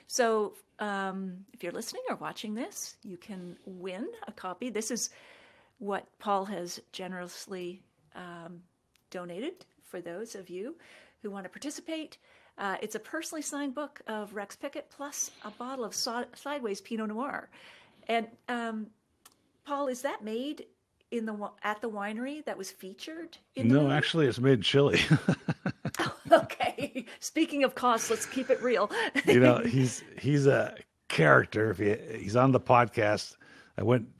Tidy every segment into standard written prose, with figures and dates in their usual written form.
So if you're listening or watching this, you can win a copy. This is what Paul has generously donated for those of you who want to participate. It's a personally signed book of Rex Pickett plus a bottle of Sideways Pinot Noir. And Paul, is that made at the winery that was featured in the movie? Actually, it's made in Chile. Okay. Speaking of costs, let's keep it real. He's a character. He's on the podcast.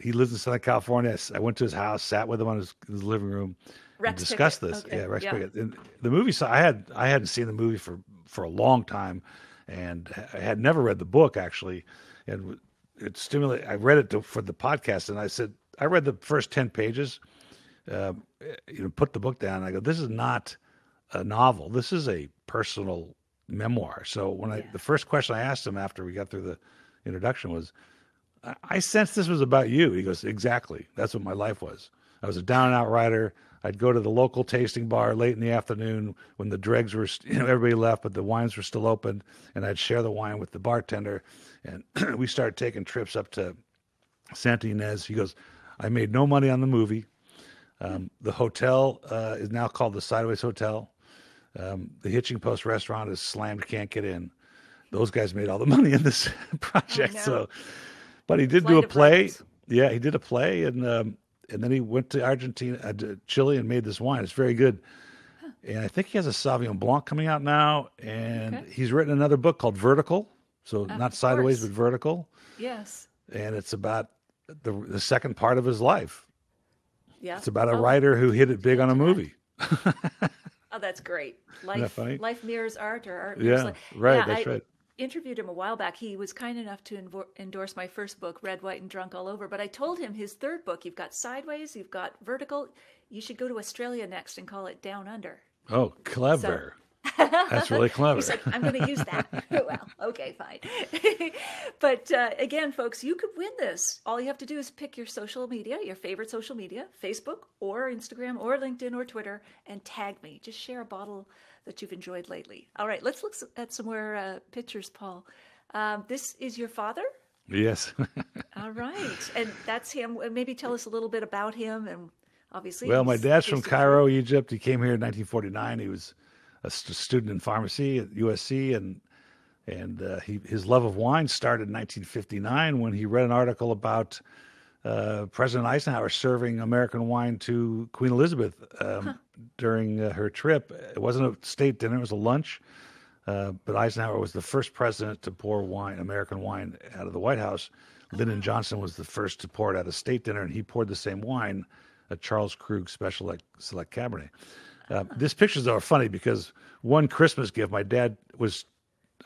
He lives in Southern California. I went to his house, sat with him on his living room, and discussed this. Okay. Yeah, Rex Pickett. And the movie, I hadn't seen the movie for a long time, and I had never read the book actually, and it stimulated. I read it for the podcast, and I said I read the first 10 pages. Put the book down. And I go, this is not a novel. This is a personal memoir. So the first question I asked him after we got through the introduction was, I sensed this was about you. He goes, exactly. That's what my life was. I was a down and out writer. I'd go to the local tasting bar late in the afternoon when the dregs were, everybody left, but the wines were still open, and I'd share the wine with the bartender. And we started taking trips up to Santa Ynez. He goes, I made no money on the movie. The hotel is now called the Sideways Hotel. The Hitching Post restaurant is slammed, can't get in. Those guys made all the money in this project. So, but he did do a play. Yeah, he did a play, and then he went to Chile, and made this wine. It's very good. Huh. And I think he has a Sauvignon Blanc coming out now, and he's written another book called Vertical. So not Sideways, but Vertical. Yes. And it's about the second part of his life. Yeah. It's about a writer who hit it big on a movie. Oh, that's great. Life mirrors art, or art mirrors life. Right, yeah, that's right. Interviewed him a while back. He was kind enough to endorse my first book, Red, White, and Drunk All Over. But I told him his third book, you've got Sideways, you've got Vertical. You should go to Australia next and call it Down Under. Oh, clever. That's really clever. He said, I'm going to use that. Well, okay, fine. But again, folks, you could win this. All you have to do is pick your social media, your favorite social media, Facebook or Instagram or LinkedIn or Twitter, and tag me. Just share a bottle that you've enjoyed lately. All right, let's look at some more pictures, Paul. This is your father? Yes. All right. And that's him. Maybe tell us a little bit about him. And obviously, well, my dad's from Cairo, Egypt. He came here in 1949. He was a student in pharmacy at USC, and his love of wine started in 1959 when he read an article about President Eisenhower serving American wine to Queen Elizabeth during her trip. It wasn't a state dinner; it was a lunch. But Eisenhower was the first president to pour American wine, out of the White House. Lyndon Johnson was the first to pour it at a state dinner, and he poured the same wine, a Charles Krug Special Select Cabernet. These pictures are funny because one Christmas gift, my dad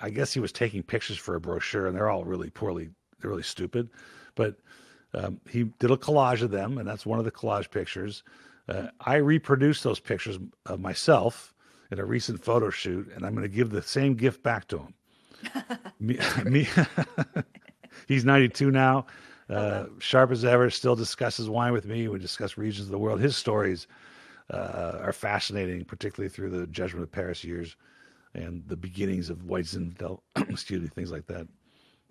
I guess he was taking pictures for a brochure, and they're all really they're really stupid. But he did a collage of them, and that's one of the collage pictures. I reproduced those pictures of myself in a recent photo shoot, and I'm going to give the same gift back to him. He's 92 now, sharp as ever, still discusses wine with me. We discuss regions of the world. His stories are fascinating, particularly through the Judgment of Paris years and the beginnings of White Zinfandel, things like that.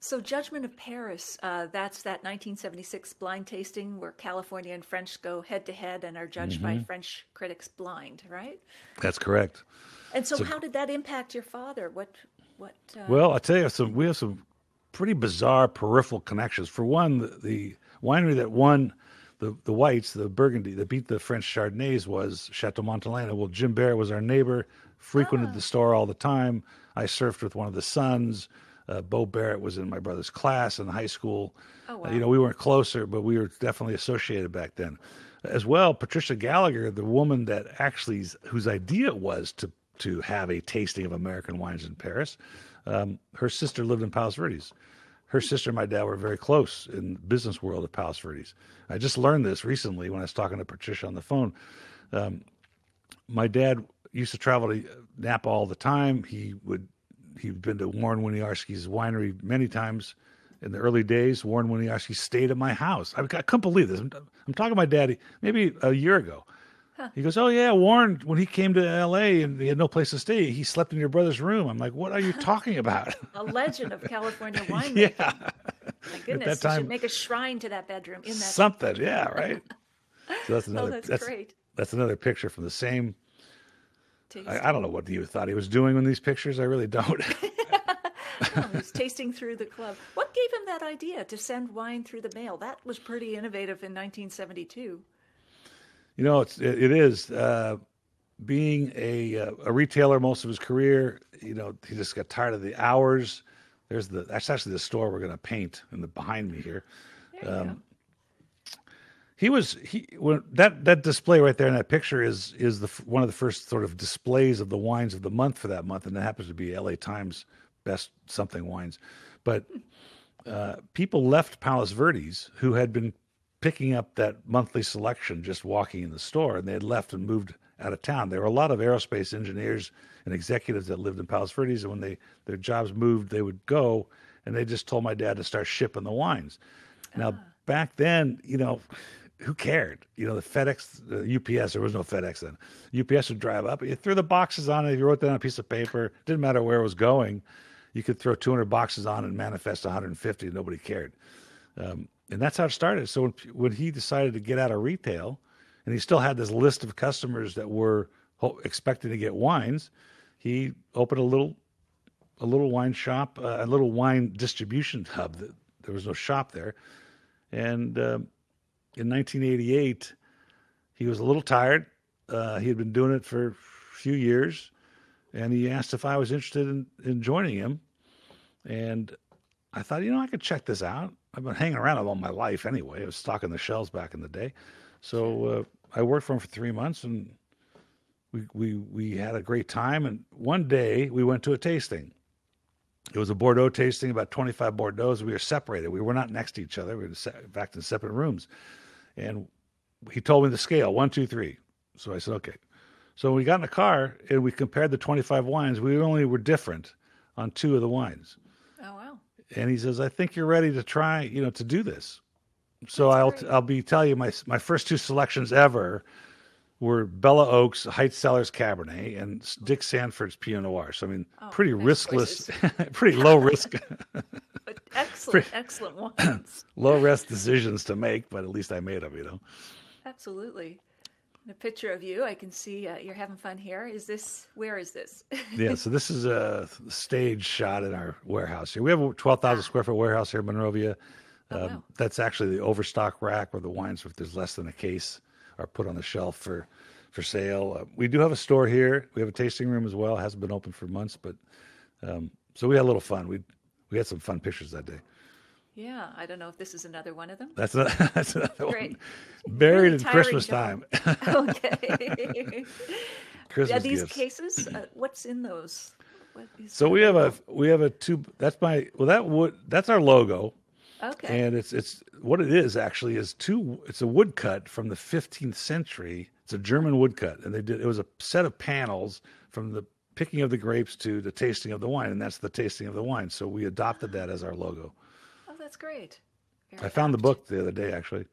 So Judgment of Paris, that's that 1976 blind tasting where California and French go head to head and are judged by French critics blind, right? That's correct. And so how did that impact your father? Well, I'll tell you, we have some pretty bizarre peripheral connections. For one, the winery that won the whites, the Burgundy, that beat the French Chardonnays was Chateau Montelena. Well, Jim Barrett was our neighbor, frequented the store all the time. I surfed with one of the sons. Beau Barrett was in my brother's class in high school. Oh, wow. We weren't closer, but we were definitely associated back then. As well, Patricia Gallagher, the woman that whose idea it was to have a tasting of American wines in Paris, her sister lived in Palos Verdes. Her sister and my dad were very close in the business world of Palos Verdes. I just learned this recently when I was talking to Patricia on the phone. My dad used to travel to Napa all the time. He'd been to Warren Winiarski's winery many times in the early days. Warren Winiarski stayed at my house. I couldn't believe this. I'm talking to my daddy maybe a year ago. Huh. He goes, "Oh yeah, Warren, when he came to L.A. and he had no place to stay, he slept in your brother's room." I'm like, "What are you talking about?" A legend of California winemaking. Yeah. My goodness, you should make a shrine to that bedroom in that. Something, yeah, right. So that's another. That's great. That's another picture from the same. I don't know what you thought he was doing in these pictures. I really don't. Oh, he's tasting through the club. What gave him that idea to send wine through the mail? That was pretty innovative in 1972. You know, it is. Being a retailer most of his career, you know, he just got tired of the hours. That's actually the store we're going to paint behind me here. That display right there in that picture is one of the first sort of displays of the wines of the month for that month, and it happens to be LA Times best something wines. But people left Palos Verdes who had been picking up that monthly selection just walking in the store, and they had left and moved out of town. There were a lot of aerospace engineers and executives that lived in Palos Verdes, and when their jobs moved, they would go, and they just told my dad to start shipping the wines. Now, back then, you know, who cared? You know, the FedEx, UPS, there was no FedEx then. UPS would drive up, you threw the boxes on it, if you wrote that on a piece of paper, didn't matter where it was going, you could throw 200 boxes on and manifest 150, nobody cared. And that's how it started. So when he decided to get out of retail, and he still had this list of customers that were expecting to get wines, he opened a little wine shop, a little wine distribution hub. There was no shop there. And in 1988, he was a little tired. He had been doing it for a few years, and he asked if I was interested in joining him. And I thought, you know, I could check this out. I've been hanging around him all my life anyway. I was stocking the shelves back in the day. So I worked for him for 3 months, and we had a great time. And one day we went to a tasting. It was a Bordeaux tasting, about 25 Bordeaux. We were separated. We were not next to each other. We were in fact in separate rooms. And he told me the scale, 1, 2, 3. So I said, okay. So we got in the car and we compared the 25 wines. We only were different on 2 of the wines. Oh, wow. And he says, I think you're ready to try, you know, to do this. So I'll be telling you my first 2 selections ever were Bella Oaks Heights Cellars Cabernet and Dick Sanford's Pinot Noir. So I mean, pretty riskless, pretty low risk. But excellent wines. Low risk decisions to make, but at least I made them, you know. Absolutely. The picture of you, I can see you're having fun here. Where is this? Yeah, so this is a stage shot in our warehouse here. We have a 12,000 square foot warehouse here in Monrovia. Wow. That's actually the overstock rack where the wines, if there's less than a case, are put on the shelf for sale. We do have a store here. We have a tasting room as well. It hasn't been open for months, but so we had a little fun. We had some fun pictures that day. Yeah, I don't know if this is another one of them. That's another Great. one. Buried really in Christmas time. Okay. Christmas these gifts. cases, what's in those? So we have a tube. That's that's our logo. Okay. And it's what it is actually is it's a woodcut from the 15th century. It's a German woodcut, and it was a set of panels from the picking of the grapes to the tasting of the wine, and that's the tasting of the wine. So we adopted that as our logo. Oh, that's great. I found the book the other day, actually.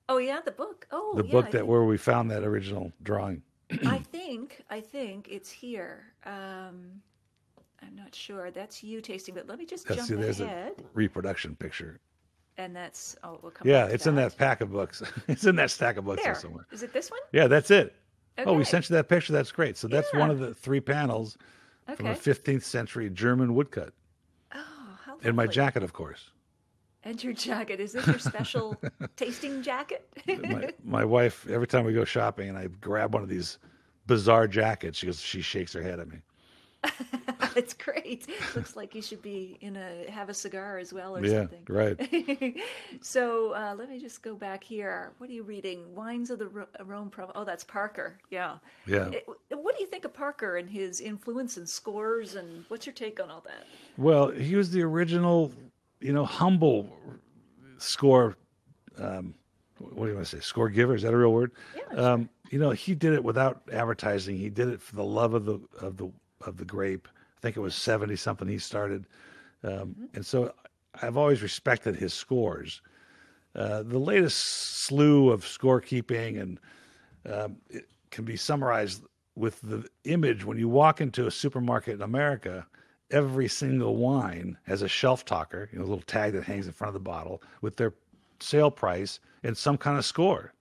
Oh yeah, the book. Oh, the book where we found that original drawing. I think it's here. I'm not sure. That's you tasting, but let me just jump there's ahead. A reproduction picture. And that's we'll come. Yeah, back to it's in that pack of books. It's in that stack of books there somewhere. Is it this one? Yeah, that's it. Okay. Oh, we sent you that picture. That's great. So that's one of the 3 panels from a 15th century German woodcut. Oh, how lovely. And my jacket, of course. And your jacket. Is this your special tasting jacket? my wife, every time we go shopping and I grab one of these bizarre jackets, she shakes her head at me. It's great. Looks like you should be have a cigar as well or something. Yeah, right. So let me just go back here. What are you reading? Wines of the Rhone Province. Oh, that's Parker. Yeah. Yeah. What do you think of Parker and his influence and scores, and what's your take on all that? Well, he was the original, humble score. What do you want to say? Score giver? Is that a real word? Yeah. Sure. He did it without advertising. He did it for the love of the grape. I think it was 70 something he started. And so I've always respected his scores. The latest slew of scorekeeping and it can be summarized with the image. When you walk into a supermarket in America, every single wine has a shelf talker, a little tag that hangs in front of the bottle with their sale price and some kind of score.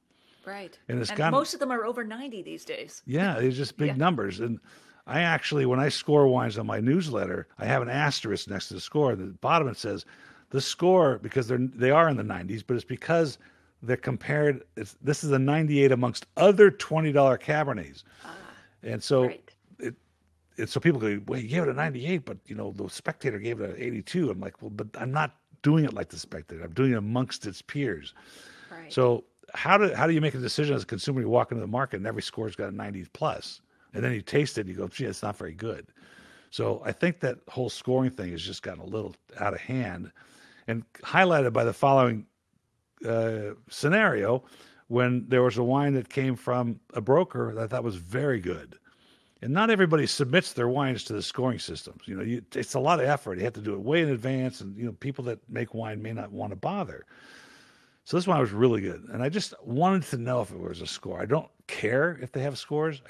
Right. And most of them are over 90 these days. Yeah, they're just big numbers. And I actually, when I score wines on my newsletter, I have an asterisk next to the score. At the bottom it says the score, because they are in the 90s, but it's because they're compared. This is a 98 amongst other $20 Cabernets. And so so people go, well, you gave it a 98, but the Spectator gave it an 82. I'm like, well, but I'm not doing it like the Spectator. I'm doing it amongst its peers. Right. So how do you make a decision as a consumer? You walk into the market and every score's got a 90 plus, and then you taste it and you go, gee, it's not very good. So I think that whole scoring thing has just gotten a little out of hand, and highlighted by the following scenario, when there was a wine that came from a broker that I thought was very good. And not everybody submits their wines to the scoring systems. It's a lot of effort. You have to do it way in advance, and people that make wine may not want to bother. So this one was really good, and I just wanted to know if it was a score. I don't care if they have scores,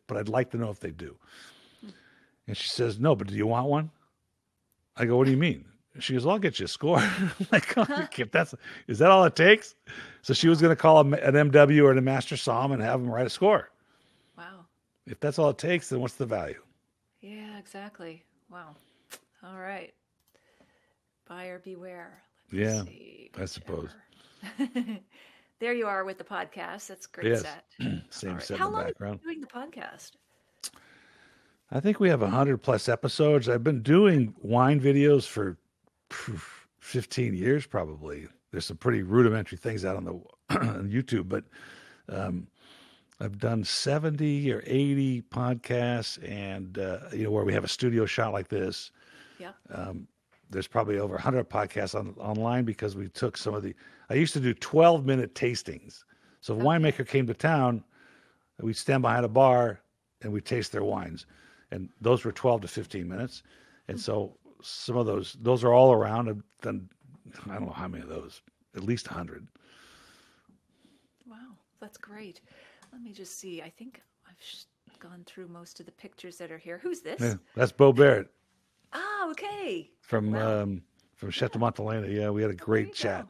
but I'd like to know if they do. And she says, no, but do you want one? I go, what do you mean? She goes, well, I'll get you a score. I'm like, oh, is that all it takes? So she was going to call an MW or a master somm and have them write a score. Wow. If that's all it takes, then what's the value? Yeah, exactly. Wow. All right. Buyer beware. I suppose. There you are with the podcast. That's a great set. Same right. set How in the long background. are you doing the podcast? I think we have 100 plus episodes. I've been doing wine videos for 15 years, probably. There's some pretty rudimentary things out on on YouTube, but I've done 70 or 80 podcasts, and where we have a studio shot like this. Yeah. There's probably over 100 podcasts online, because we took I used to do 12-minute tastings. So if a winemaker came to town, we'd stand behind a bar and we'd taste their wines. And those were 12 to 15 minutes. And so some of those are all around. I've done, I don't know how many of those, at least 100. Wow, that's great. Let me just see. I think I've gone through most of the pictures that are here. Who's this? Yeah, that's Beau Barrett. Ah, okay. From Chateau Montelena. Yeah, we had a great chat.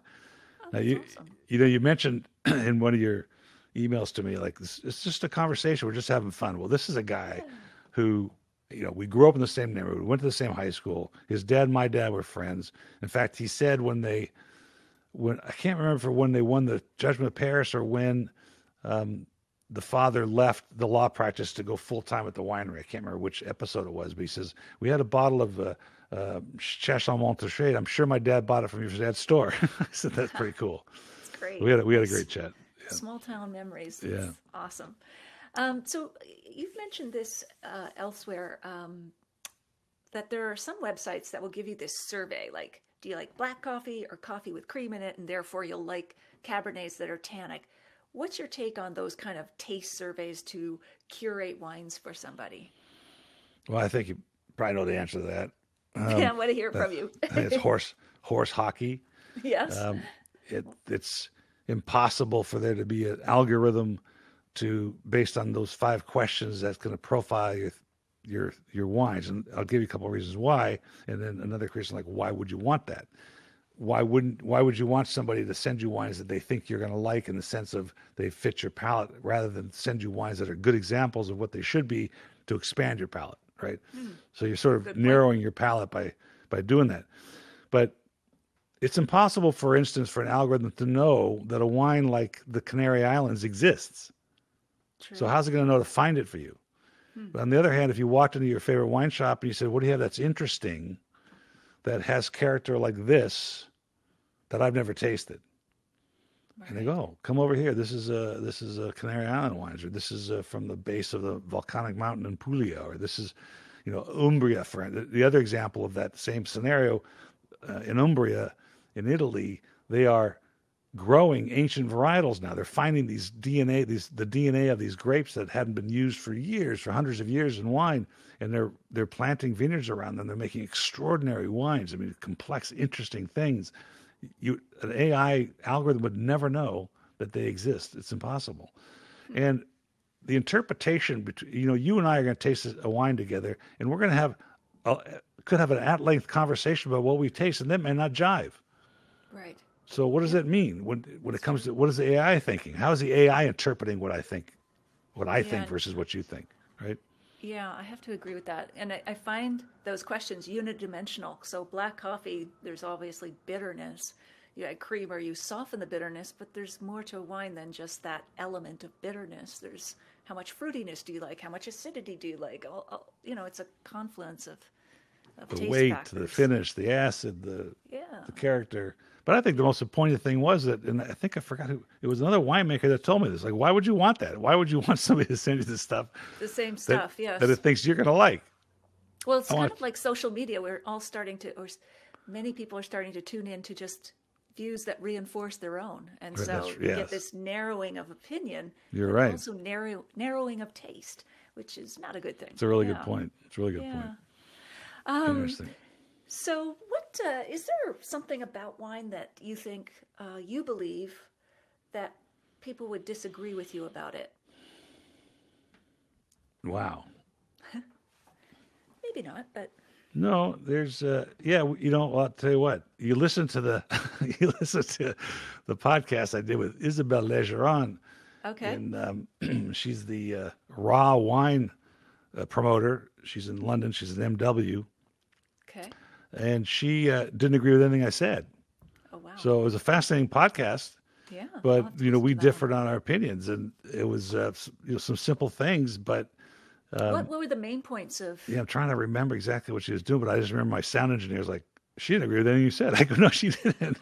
Oh, Now, awesome. you mentioned in one of your emails to me, like, it's just a conversation. We're just having fun. Well, this is a guy who, we grew up in the same neighborhood. We went to the same high school. His dad and my dad were friends. In fact, he said when I can't remember when they won the Judgment of Paris, or when the father left the law practice to go full time at the winery. I can't remember which episode it was, but he says, we had a bottle of Chasson Montrachet. I'm sure my dad bought it from your dad's store. I said, that's pretty cool. That's great. We had a great chat. Yeah. Small town memories. That's yeah. Awesome. So you've mentioned this elsewhere, that there are some websites that will give you this survey, like, do you like black coffee or coffee with cream in it? And therefore you'll like Cabernets that are tannic. What's your take on those kind of taste surveys to curate wines for somebody? Well, I think you probably know the answer to that. I want to hear from you. It's horse hockey. Yes. It's impossible for there to be an algorithm based on those 5 questions that's going to profile your wines. And I'll give you a couple of reasons why. And then another question, like, why would you want that? Why would you want somebody to send you wines that they think you're going to like, in the sense of they fit your palate, rather than send you wines that are good examples of what they should be to expand your palate, right? So you're sort of narrowing your palate by doing that. But it's impossible, for instance, for an algorithm to know that a wine like the Canary Islands exists. True. So how's it going to know to find it for you? But on the other hand, if you walked into your favorite wine shop and you said, what do you have that's interesting, that has character like this, that I've never tasted? Right. And they go, oh, come over here. This is a Canary Island wines, or this is from the base of the volcanic mountain in Puglia, or this is, Umbria. For the other example of that same scenario, in Umbria, in Italy, they are growing ancient varietals now. They're finding the DNA of these grapes that hadn't been used for hundreds of years in wine, and they're planting vineyards around them. They're making extraordinary wines. I mean, complex, interesting things. An AI algorithm would never know that they exist. It's impossible. And the interpretation between, you and I are going to taste a wine together, and we're going to have could have an at-length conversation about what we taste, and that may not jive. Right. So what does that mean when it comes to what is the AI thinking? How is the AI interpreting what I think versus what you think, right? Yeah, I have to agree with that. And I find those questions unidimensional. So black coffee, there's obviously bitterness. You add creamer, you soften the bitterness, but there's more to a wine than just that element of bitterness. There's how much fruitiness do you like? How much acidity do you like? It's a confluence of the taste weight, factors. the finish, the acid, the character. But I think the most poignant thing was that, and I think I forgot who, it was another winemaker that told me this. Like, why would you want that? Why would you want somebody to send you this stuff? The same stuff, yes. That it thinks you're going to like. Well, it's kind of like social media. We're all starting to, or many people are starting to tune in to just views that reinforce their own. And so you get this narrowing of opinion. You're right. Also narrowing of taste, which is not a good thing. It's a really good point. It's a really good point. Interesting. So what is there something about wine that you think you believe that people would disagree with you about it? Wow. Maybe not, but no, there's I'll tell you what. You listen to the podcast I did with Isabelle Legeron. Okay. And she's the raw wine promoter. She's in London. She's an MW. Okay. And she didn't agree with anything I said. Oh, wow. So it was a fascinating podcast. Yeah. But, we differed on our opinions. And it was some simple things. But what were the main points of... Yeah, I'm trying to remember exactly what she was doing. But I just remember my sound engineer was like, she didn't agree with anything you said. I go, no, she didn't.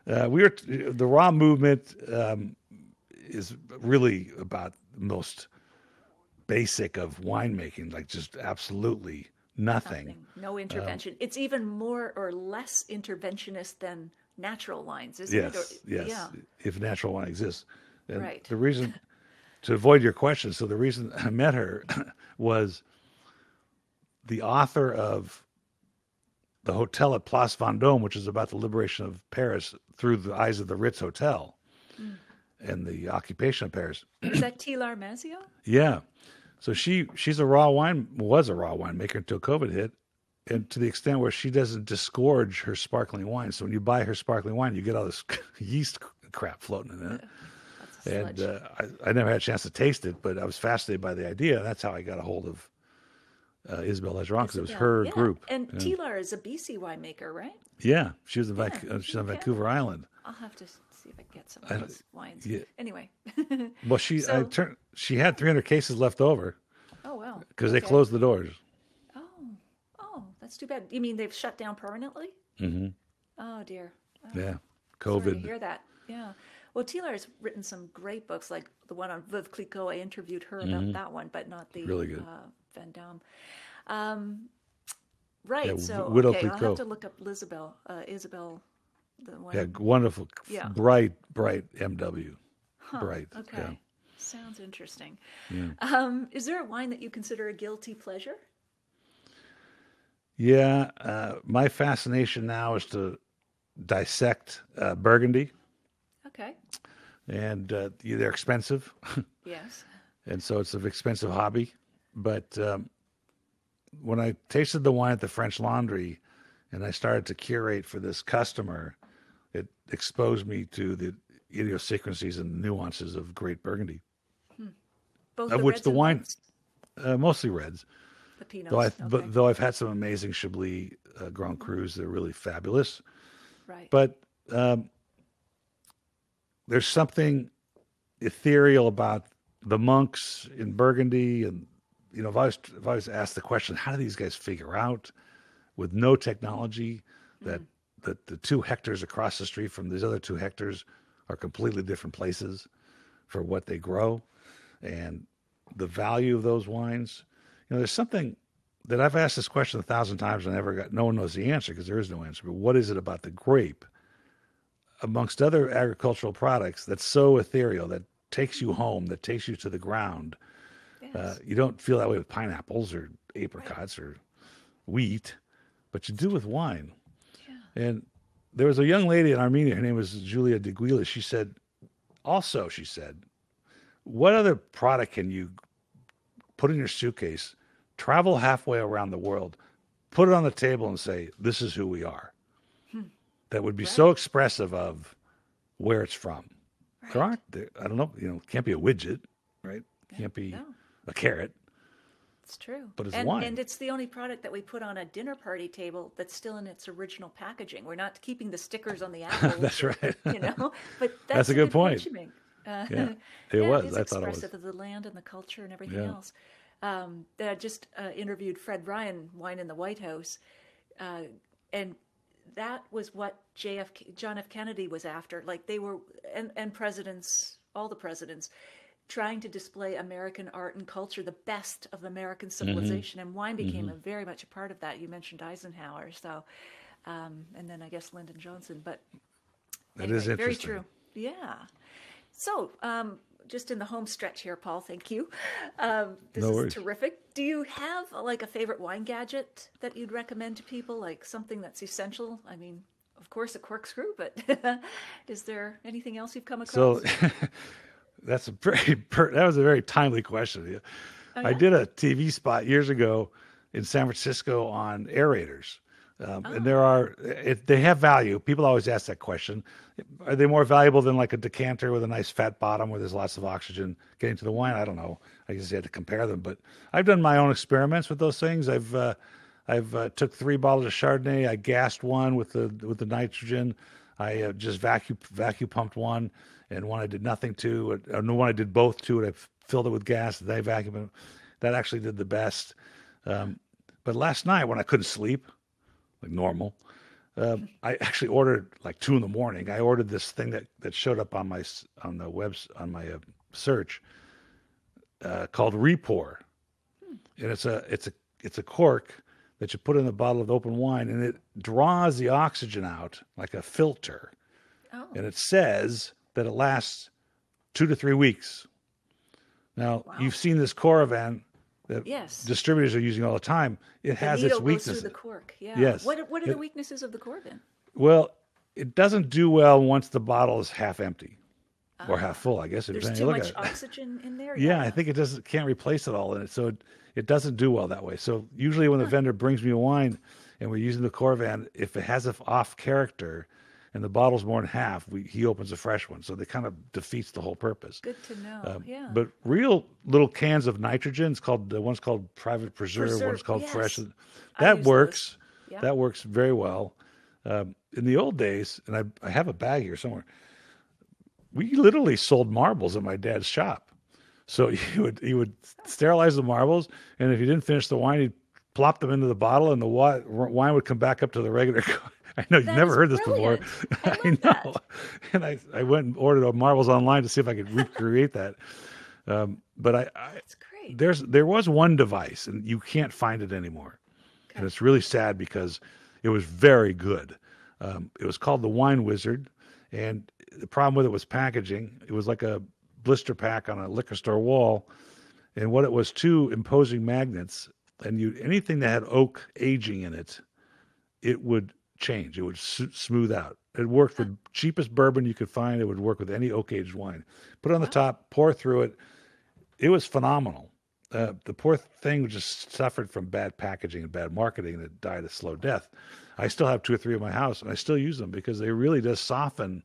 The raw movement is really about the most basic of winemaking, like just absolutely nothing. No intervention. It's even more or less interventionist than natural wines, isn't it? Yes. Yeah. If natural wine exists. And right. The reason, to avoid your question, so the reason I met her was the author of The Hotel at Place Vendôme, which is about the liberation of Paris through the eyes of the Ritz Hotel and the occupation of Paris. Is that Tilar Mazio? Yeah. So she's was a raw winemaker until COVID hit, and to the extent where she doesn't disgorge her sparkling wine. So when you buy her sparkling wine, you get all this yeast crap floating in it. And I never had a chance to taste it, but I was fascinated by the idea. And that's how I got a hold of Isabelle Legeron, because it was her group. And Tilar is a BC winemaker, right? Yeah, she was she's on Vancouver Island. I'll have to see if I can get some of those wines. Yeah. Anyway. Well, she had 300 cases left over. Oh, wow. Because they closed the doors. Oh, that's too bad. You mean they've shut down permanently? Mm-hmm. Oh, dear. Oh, yeah, COVID. Sorry to hear that. Yeah. Well, Tilar has written some great books, like the one on Veuve Clicquot. I interviewed her about that one, but not the really good. Van Damme. Right. Yeah, so Widow I'll Clicquot. have to look up Isabel. The one. Yeah, wonderful. Yeah. Bright MW. Bright. Okay. Yeah. Sounds interesting. Yeah. Is there a wine that you consider a guilty pleasure? Yeah. My fascination now is to dissect Burgundy. Okay. And they're expensive. Yes. And so it's an expensive hobby. But when I tasted the wine at the French Laundry and I started to curate for this customer, it exposed me to the idiosyncrasies and nuances of great Burgundy. Both of the which reds the and wine, whites? Mostly reds. The Pinots. Though I've had some amazing Chablis Grand Crus, they're really fabulous. Right. But there's something ethereal about the monks in Burgundy, and I've always asked the question: how do these guys figure out, with no technology, that the 2 hectares across the street from these other 2 hectares are completely different places for what they grow, and the value of those wines? There's something that I've asked this question 1,000 times and no one knows the answer, because there is no answer. But what is it about the grape, amongst other agricultural products, that's so ethereal, that takes you home, that takes you to the ground? Yes. You don't feel that way with pineapples or apricots or wheat, but you do with wine. Yeah. And there was a young lady in Armenia, her name was Julia de Guila. She said, what other product can you put in your suitcase, travel halfway around the world, put it on the table and say, this is who we are? That would be so expressive of where it's from. Correct? I don't know. It can't be a widget, right? It can't be a carrot. It's true. But it's wine. And it's the only product that we put on a dinner party table that's still in its original packaging. We're not keeping the stickers on the apples. That's right. But that's a good point. It was. I thought it was expressive of the land and the culture and everything else. I just interviewed Fred Ryan, Wine in the White House, and that was what John F. Kennedy was after. Like they were, and presidents, all the presidents, trying to display American art and culture, the best of American civilization, and wine became very much a part of that. You mentioned Eisenhower, so, and then I guess Lyndon Johnson, but that is interesting. Very true. Yeah. So, just in the home stretch here, Paul, thank you. This is terrific. Do you have like a favorite wine gadget that you'd recommend to people, like something that's essential? I mean, of course, a corkscrew, but is there anything else you've come across? So that was a very timely question. I did a TV spot years ago in San Francisco on aerators. And they have value. People always ask that question. Are they more valuable than like a decanter with a nice fat bottom where there's lots of oxygen getting to the wine? I don't know. I guess you had to compare them, but I've done my own experiments with those things. I've took 3 bottles of Chardonnay. I gassed one with the nitrogen. I just vacuum pumped one, and one I did nothing to. And one I did both to it. I filled it with gas. Then I vacuumed it. That actually did the best. But last night when I couldn't sleep, like normal, I actually ordered like 2 a.m. I ordered this thing that showed up on my search called Repour, and it's a cork that you put in the bottle of open wine, and it draws the oxygen out like a filter, and it says that it lasts 2 to 3 weeks. Now you've seen this Coravan that distributors are using all the time. It has its weaknesses. Goes through the cork. Yeah. Yes. What are the weaknesses of the Coravan? Well, it doesn't do well once the bottle is half empty or half full, I guess. There's too much oxygen in there? Yeah, I think it can't replace it all in it. So it doesn't do well that way. So usually when the vendor brings me a wine and we're using the Coravan, if it has an off character and the bottle's more than half, he opens a fresh one. So that kind of defeats the whole purpose. Good to know. But real little cans of nitrogen, one's called Private Preserve, one's called Fresh. That works. Yeah. That works very well. In the old days, and I have a bag here somewhere, we literally sold marbles at my dad's shop. So he would sterilize the marbles, and if he didn't finish the wine, he'd plop them into the bottle, and the wine would come back up to the regular. I know you've never heard this before. I know. That. And I went and ordered marbles online to see if I could recreate that. But that's great. There was one device, and you can't find it anymore. Okay. And it's really sad because it was very good. It was called the Wine Wizard, and the problem with it was packaging. It was like a blister pack on a liquor store wall, and what it was, 2 imposing magnets, and anything that had oak aging in it, it would change. It would smooth out. It worked with cheapest bourbon you could find. It would work with any oak aged wine. Put it on the top, pour through it. It was phenomenal. The poor thing just suffered from bad packaging and bad marketing, and it died a slow death. I still have 2 or 3 in my house, and I still use them because they really does soften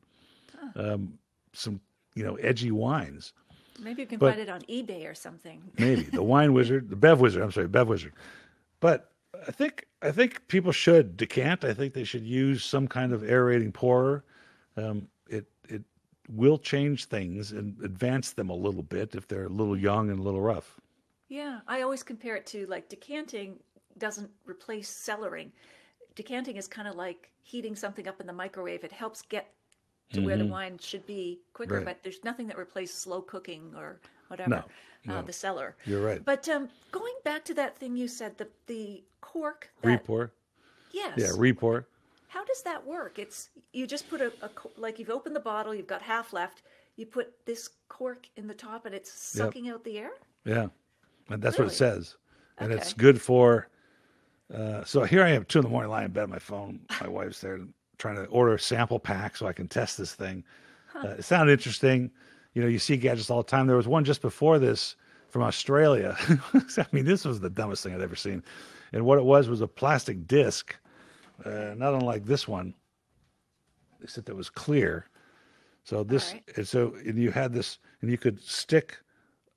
some edgy wines. Maybe you can find it on eBay or something. Maybe the Wine Wizard, the Bev Wizard. But I think people should decant. I think they should use some kind of aerating pourer. It will change things and advance them a little bit if they're a little young and a little rough. Yeah, I always compare it to like decanting doesn't replace cellaring. Decanting is kind of like heating something up in the microwave. It helps get to where the wine should be quicker, right. But there's nothing that replaces slow cooking or whatever. No. The cellar. You're right. But going back to that thing you said, the cork. Repour. Yes. Yeah, repour. How does that work? You just put like you've opened the bottle, you've got half left. You put this cork in the top, and it's sucking out the air. Yeah, and that's what it says, and it's good for. So here I am, 2 a.m, lying in bed on my phone. My wife's there trying to order a sample pack so I can test this thing. It sounded interesting. you see gadgets all the time. There was one just before this from Australia. I mean, this was the dumbest thing I'd ever seen. And what it was a plastic disc, not unlike this one, except that was clear. So this, and you had this, and you could stick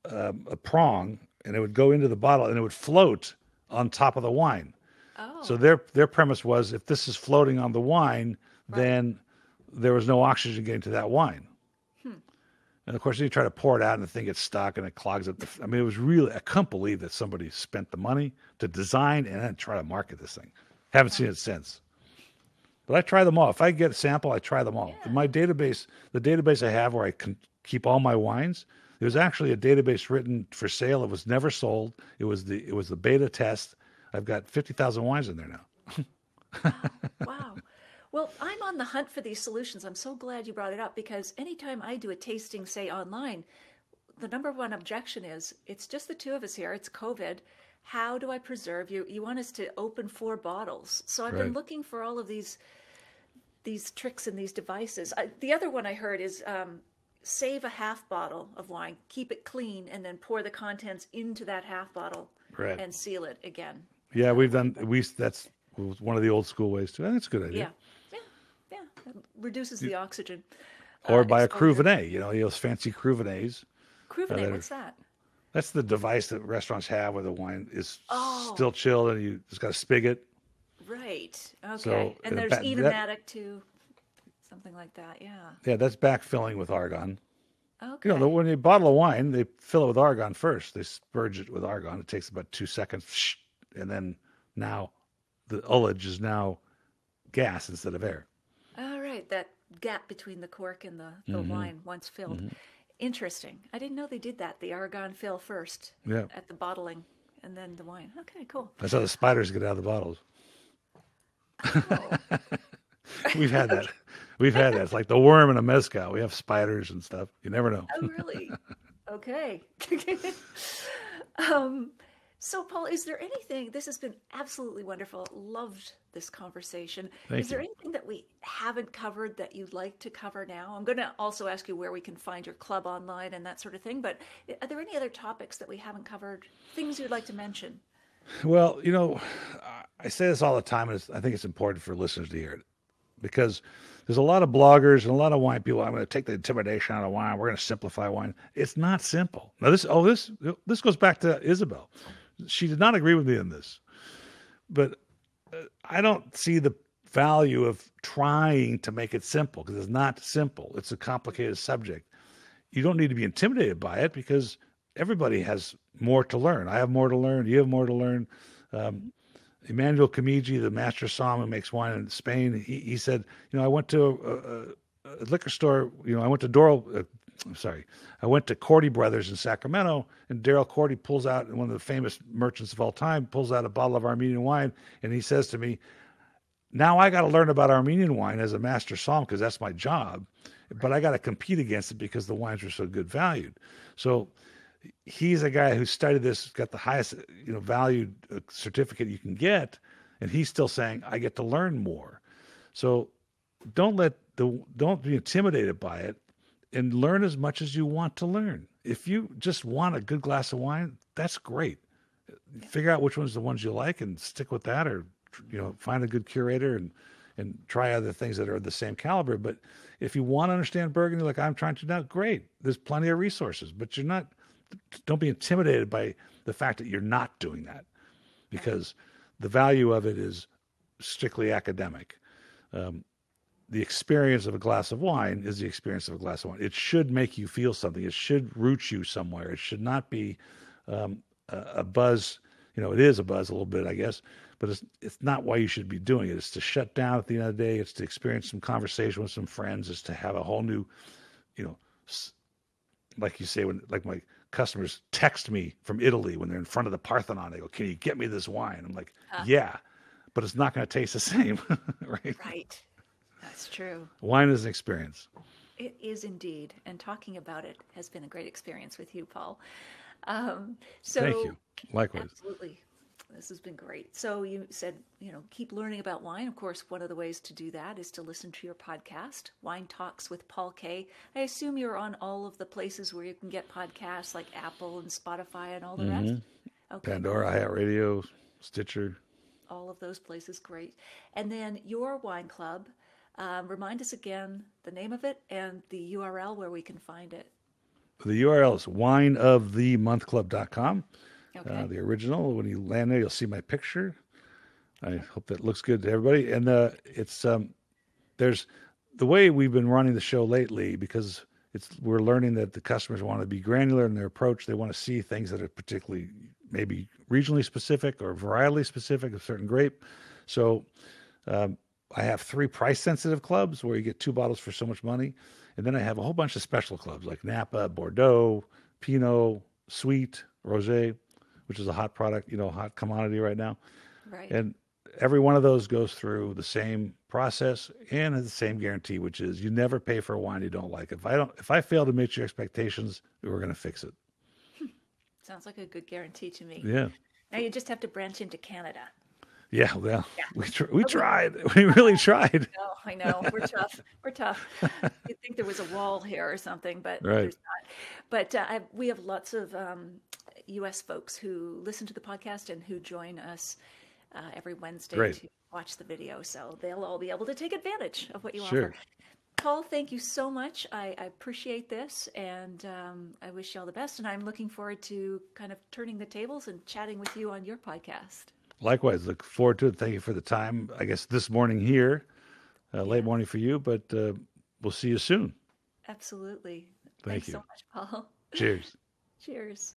a prong, and it would go into the bottle, and it would float on top of the wine. Oh. So their premise was, if this is floating on the wine, then there was no oxygen getting to that wine. And of course, you try to pour it out, and the thing gets stuck, and it clogs up. I mean, it was really, I can't believe that somebody spent the money to design and then try to market this thing. Haven't seen it since. But I try them all. If I get a sample, I try them all. Yeah. My database, the database I have where I can keep all my wines, there was actually a database written for sale. It was never sold. It was the beta test. I've got 50,000 wines in there now. Wow. Well, I'm on the hunt for these solutions. I'm so glad you brought it up, because anytime I do a tasting, say online, the number one objection is, it's just the two of us here. It's COVID. How do I preserve you? You want us to open 4 bottles. So I've been looking for all of these tricks and these devices. The other one I heard is save a half bottle of wine, keep it clean, and then pour the contents into that half bottle and seal it again. Yeah, that's one of the old school ways too. That's a good idea. Yeah. It reduces the oxygen. Or buy a Cruvenet, those fancy Cruvenets. Cruvenet, what's that? That's the device that restaurants have where the wine is still chilled and you just got a spigot. Right. Okay. So, and there's Enomatic too, something like that. Yeah. Yeah, that's backfilling with argon. Okay. When you bottle of wine, they fill it with argon first. They spurge it with argon. It takes about 2 seconds, and then now the ullage is now gas instead of air. All right. That gap between the cork and the wine once filled. Mm-hmm. Interesting. I didn't know they did that. The argon fill first at the bottling and then the wine. Okay, cool. That's how the spiders get out of the bottles. Oh. We've had that. We've had that. It's like the worm in a mezcal. We have spiders and stuff. You never know. Oh, really? Okay. So, Paul, is there anything, this has been absolutely wonderful. Loved this conversation. Thank you. Is there anything that we haven't covered that you'd like to cover now? I'm going to also ask you where we can find your club online and that sort of thing. But are there any other topics that we haven't covered, things you'd like to mention? Well, I say this all the time, and I think it's important for listeners to hear it, because there's a lot of bloggers and a lot of wine people. I'm going to take the intimidation out of wine. We're going to simplify wine. It's not simple. Now, this goes back to Isabel. She did not agree with me on this, but I don't see the value of trying to make it simple, because it's not simple. It's a complicated subject. You don't need to be intimidated by it, because everybody has more to learn. I have more to learn. You have more to learn. Emmanuel Camigi, the master somm who makes wine in Spain, he said, I went to a liquor store. I went to Cordy Brothers in Sacramento, and Daryl Cordy pulls out, one of the famous merchants of all time, pulls out a bottle of Armenian wine, and he says to me, now I got to learn about Armenian wine as a master somm, because that's my job, but I got to compete against it because the wines are so good valued. So he's a guy who studied this, got the highest, valued certificate you can get, and he's still saying, I get to learn more. So don't be intimidated by it, and learn as much as you want to learn. If you just want a good glass of wine, that's great. Figure out which ones the ones you like and stick with that, or find a good curator and try other things that are the same caliber. But if you want to understand Burgundy like I'm trying to now, great. There's plenty of resources, but don't be intimidated by the fact that you're not doing that, because the value of it is strictly academic. The experience of a glass of wine is the experience of a glass of wine. It should make you feel something. It should root you somewhere. It should not be a buzz. It is a buzz a little bit, I guess, but it's not why you should be doing it. It's to shut down at the end of the day. It's to experience some conversation with some friends. It's to have a whole new, like you say, like my customers text me from Italy when they're in front of the Parthenon. They go, "Can you get me this wine?" I'm like, "Yeah," but it's not going to taste the same, right? Right. That's true. Wine is an experience. It is indeed. And talking about it has been a great experience with you, Paul. Thank you. Likewise. Absolutely. This has been great. So you said, keep learning about wine. Of course, one of the ways to do that is to listen to your podcast, Wine Talks with Paul K. I assume you're on all of the places where you can get podcasts like Apple and Spotify and all the rest. Okay. Pandora, iHeartRadio, Stitcher. All of those places, great. And then your wine club, remind us again the name of it and the URL where we can find it. The URL is wineofthemonthclub.com. Okay. The original. When you land there, you'll see my picture. I hope that looks good to everybody. And it's there's the way we've been running the show lately, because we're learning that the customers want to be granular in their approach. They want to see things that are particularly maybe regionally specific or varietally specific of certain grape. So I have 3 price-sensitive clubs where you get 2 bottles for so much money. And then I have a whole bunch of special clubs like Napa, Bordeaux, Pinot, Sweet, Rosé, which is a hot product, hot commodity right now. Right. And every one of those goes through the same process and has the same guarantee, which is you never pay for a wine you don't like. If I fail to meet your expectations, we're going to fix it. Sounds like a good guarantee to me. Yeah. Now you just have to branch into Canada. Yeah, well, we tried. We really tried. I know. We're tough. We're tough. You'd think there was a wall here or something, but right. There's not. But we have lots of U.S. folks who listen to the podcast and who join us every Wednesday to watch the video. So they'll all be able to take advantage of what you offer. Paul, thank you so much. I appreciate this, and I wish you all the best. And I'm looking forward to kind of turning the tables and chatting with you on your podcast. Likewise, look forward to it. Thank you for the time. I guess this morning here, late morning for you, but we'll see you soon. Absolutely. Thanks so much, Paul. Cheers. Cheers.